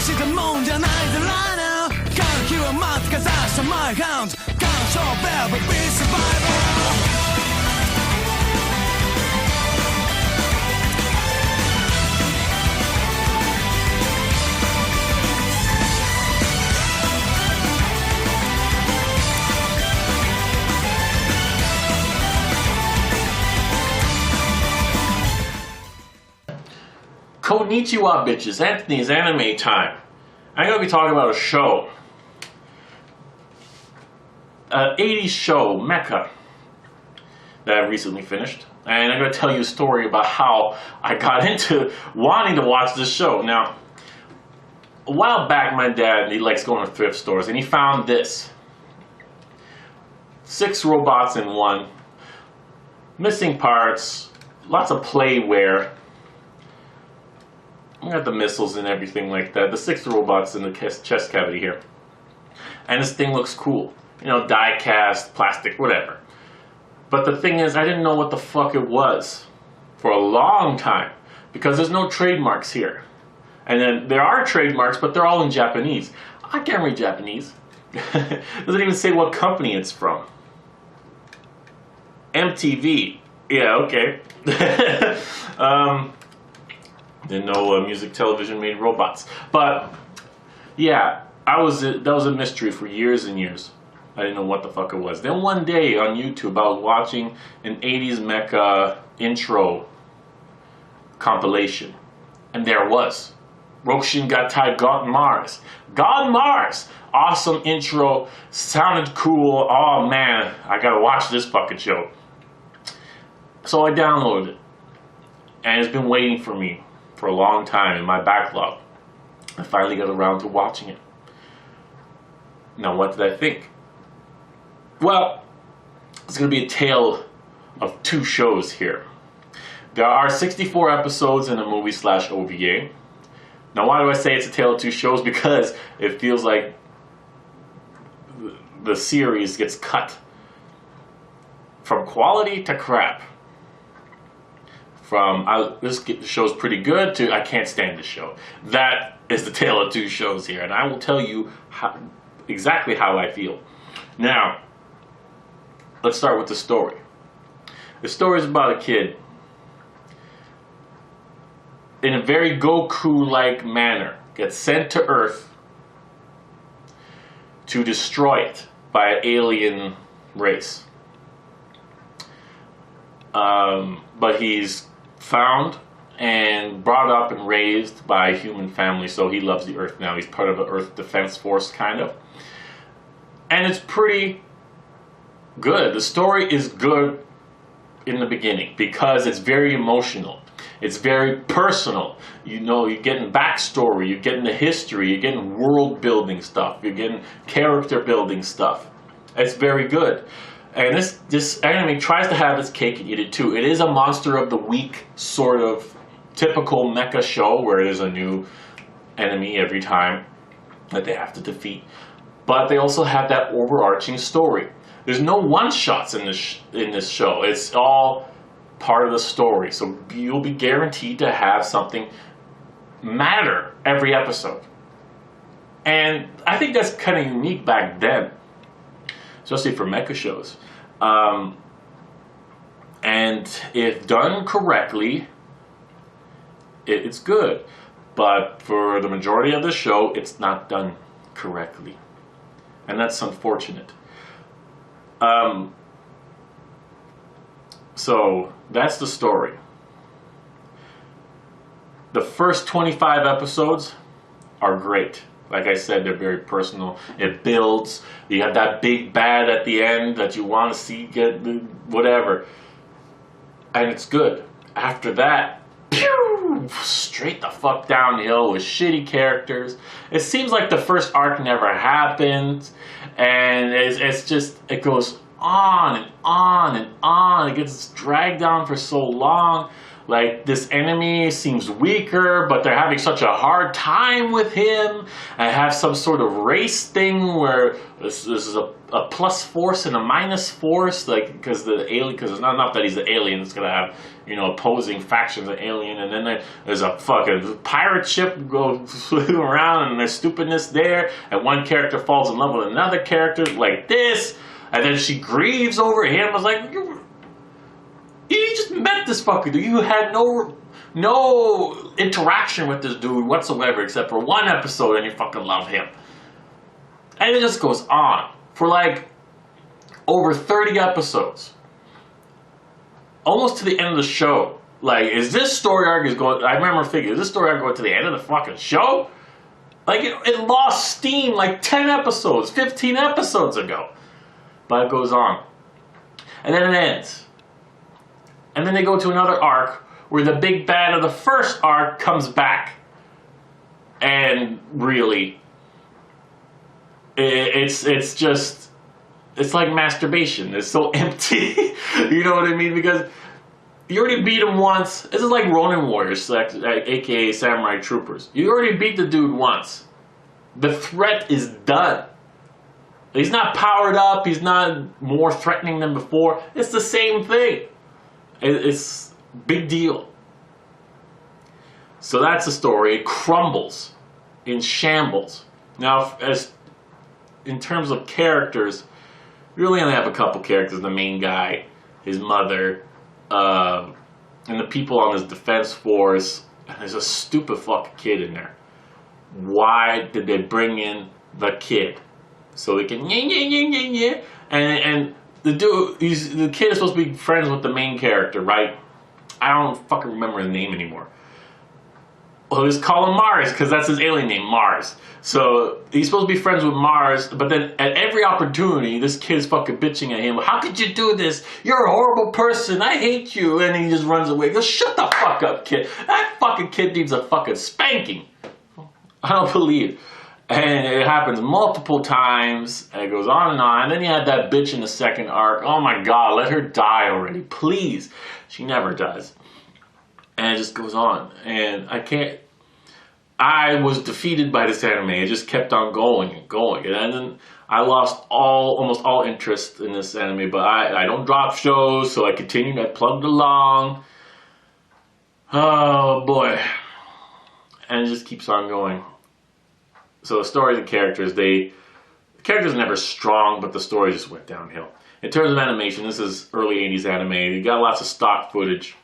したもんじゃないぜ right now 歓喜は待つかざした my hound 感傷 baby be survivor Konnichiwa, bitches. Anthony's Anime Time. I'm going to be talking about a show. An 80s show, Mecha, that I recently finished. And I'm going to tell you a story about how I got into wanting to watch this show. Now, a while back, my dad, he likes going to thrift stores, and he found this. 6 robots in one. Missing parts. Lots of playware. We got the missiles and everything like that. The 6 robots in the chest cavity here. And this thing looks cool. You know, die cast, plastic, whatever. But the thing is, I didn't know what the fuck it was for a long time. Because there's no trademarks here. And then there are trademarks, but they're all in Japanese. I can't read Japanese. Doesn't even say what company it's from. MTV. Yeah, okay. Didn't know music television made robots. But yeah, that was a mystery for years and years. I didn't know what the fuck it was. Then one day on YouTube I was watching an 80s Mecha intro compilation. And there it was. Rokushin Gattai God Mars. God Mars! Awesome intro. Sounded cool. Oh man, I gotta watch this fucking show. So I downloaded it. And it's been waiting for me for a long time in my backlog. I finally got around to watching it. Now what did I think? Well, it's going to be a tale of 2 shows here. There are 64 episodes in a movie/OVA. Now why do I say it's a tale of 2 shows? Because it feels like the series gets cut from quality to crap. From this show's pretty good to I can't stand this show. That is the tale of 2 shows here, and I will tell you exactly how I feel. Now, let's start with the story. The story is about a kid in a very Goku-like manner gets sent to Earth to destroy it by an alien race. But he's found and brought up and raised by a human family, so he loves the Earth now. He's part of the Earth Defense Force, kind of. And it's pretty good. The story is good in the beginning because it's very emotional. It's very personal. You know, you're getting backstory, you're getting the history, you're getting world building stuff, you're getting character building stuff. It's very good. And this anime tries to have its cake and eat it too. It is a monster of the week sort of typical mecha show where there's a new enemy every time that they have to defeat. But they also have that overarching story. There's no one-shots in this show. It's all part of the story. So you'll be guaranteed to have something matter every episode. And I think that's kind of unique back then, especially for mecha shows. And if done correctly, it's good. But for the majority of the show, it's not done correctly. And that's unfortunate. So that's the story. The first 25 episodes are great. Like I said, they're very personal. It builds. You have that big bad at the end that you want to see get whatever. And it's good. After that, pew, straight the fuck downhill with shitty characters. It seems like the first arc never happened. And it's just, it goes on and on and on. It gets dragged down for so long. Like, this enemy seems weaker, but they're having such a hard time with him. And have some sort of race thing where this is a plus force and a minus force, like, because it's not enough that he's an alien. It's gonna have, opposing factions of alien, and then there's a fucking pirate ship go swimming around, and there's stupidness there, and one character falls in love with another character like this, and then she grieves over him. I was like, you just met this fucker dude. You had no interaction with this dude whatsoever except for one episode, and you fucking love him. And it just goes on for like over 30 episodes. Almost to the end of the show. Like, is this story arc is going... I remember thinking, is this story arc going to the end of the fucking show? Like, it lost steam like 10 episodes, 15 episodes ago. But it goes on. And then it ends. And then they go to another arc where the big bad of the first arc comes back. And really... It's just... It's like masturbation. It's so empty. You know what I mean? Because you already beat him once. This is like Ronin Warriors, aka Samurai Troopers. You already beat the dude once. The threat is done. He's not powered up. He's not more threatening than before. It's the same thing. It's big deal. So that's the story. It crumbles in shambles. Now, in terms of characters, we really only have a couple characters. The main guy, his mother, and the people on his defense force. And there's a stupid fucking kid in there. Why did they bring in the kid? So they can and the dude, the kid is supposed to be friends with the main character, right? I don't fucking remember his name anymore. Well, let's call him Mars, because that's his alien name, Mars. So he's supposed to be friends with Mars, but then at every opportunity, this kid is fucking bitching at him. How could you do this? You're a horrible person. I hate you. And he just runs away. He goes, shut the fuck up, kid. That fucking kid needs a fucking spanking. I don't believe. And it happens multiple times, and it goes on. And then you had that bitch in the second arc. Oh my god, let her die already, please. She never does. And it just goes on. And I was defeated by this anime. It just kept on going and going. And then I lost almost all interest in this anime. But I don't drop shows, so I continued. I plugged along. Oh boy. And it just keeps on going. So the story of the characters, the characters are never strong, but the story just went downhill. In terms of animation, this is early 80s anime. You got lots of stock footage.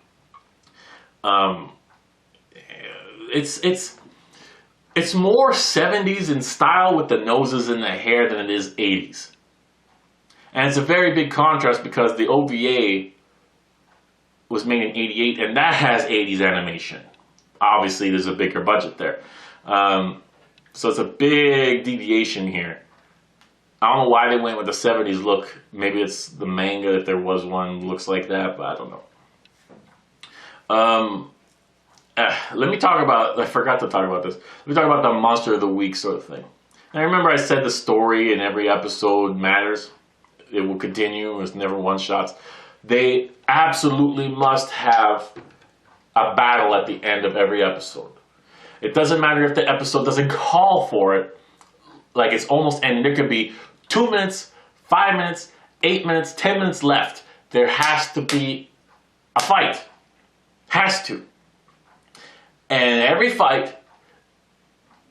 It's more 70s in style with the noses and the hair than it is 80s. And it's a very big contrast because the OVA was made in 88 and that has 80s animation. Obviously, there's a bigger budget there. So it's a big deviation here. I don't know why they went with the 70s look. Maybe it's the manga, if there was one, looks like that, but I don't know. Let me talk about, I forgot to talk about this. Let me talk about the monster of the week sort of thing. Now remember I said the story in every episode matters. It will continue, it's never one-shots. They absolutely must have a battle at the end of every episode. It doesn't matter if the episode doesn't call for it. Like it's almost ending. There could be 2 minutes, 5 minutes, 8 minutes, 10 minutes left. There has to be a fight. Has to. And every fight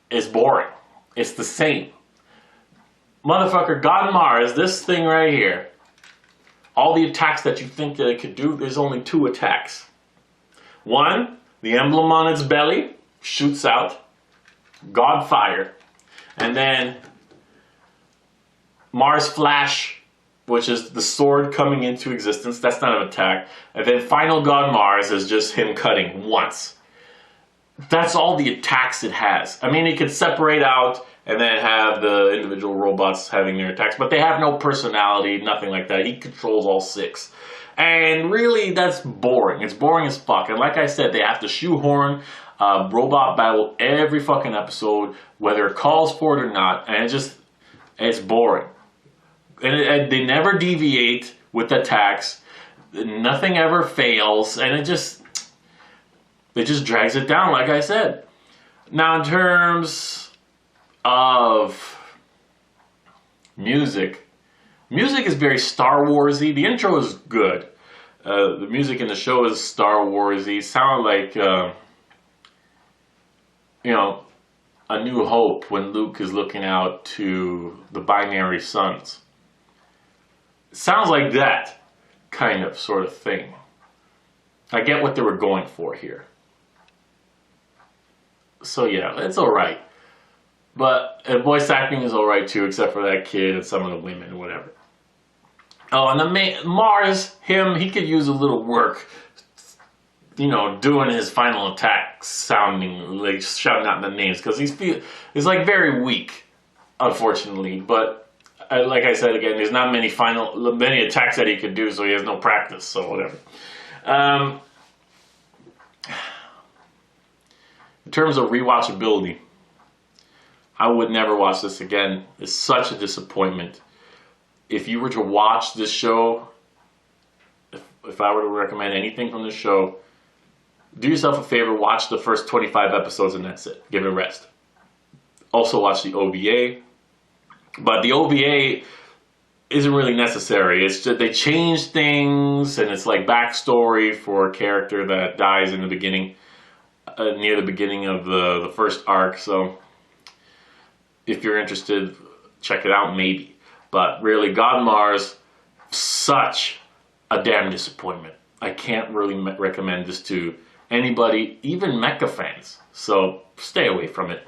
is boring. It's the same. Motherfucker, God Mars, this thing right here. All the attacks that you think that it could do, there's only 2 attacks. One, the emblem on its belly shoots out. God Fire. And then Mars Flash, which is the sword coming into existence. That's not an attack. And then Final God Mars is just him cutting once. That's all the attacks it has. I mean, it could separate out and then have the individual robots having their attacks, but they have no personality, nothing like that. He controls all 6. And really, that's boring. It's boring as fuck. And like I said, they have to shoehorn robot battle every fucking episode, whether it calls for it or not. And it's boring. And they never deviate with attacks. Nothing ever fails. And It just drags it down, like I said. Now, in terms of music is very Star Warsy. The intro is good. The music in the show is Star Warsy. Sound like, A New Hope when Luke is looking out to the binary suns. Sounds like that kind of sort of thing. I get what they were going for here. So yeah, it's alright. But voice acting is alright too, except for that kid and some of the women or whatever. Oh, and Mars, he could use a little work, doing his final attack, shouting out the names, because he's like very weak, unfortunately. But like I said again, there's not many attacks that he could do, so he has no practice. So whatever. In terms of rewatchability, I would never watch this again. It's such a disappointment. If you were to watch this show, if I were to recommend anything from this show, do yourself a favor, watch the first 25 episodes and that's it. Give it a rest. Also watch the OVA. But the OVA isn't really necessary. It's just they change things, and it's like backstory for a character that dies in the beginning, near the beginning of the first arc. So if you're interested, check it out maybe. But really, God Mars, such a damn disappointment. I can't really recommend this to anybody, even Mecha fans. So stay away from it.